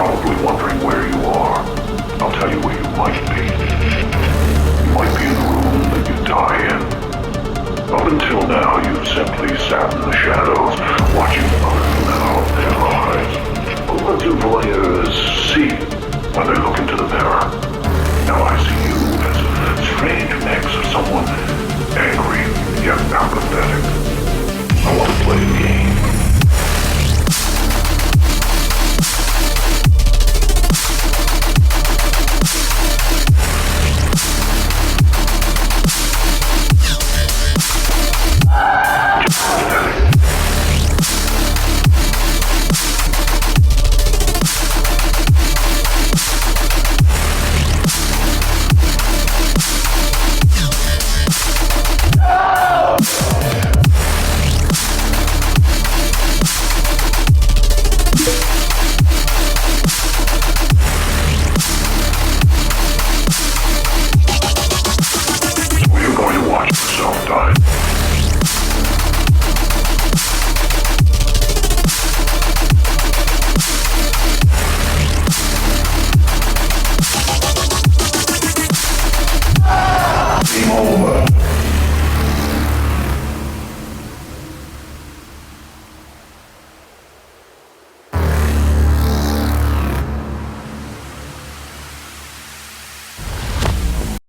probably wondering where you are. I'll tell you where you might be. You might be in the room that you die in. Up until now, you've simply sat in the shadows, watching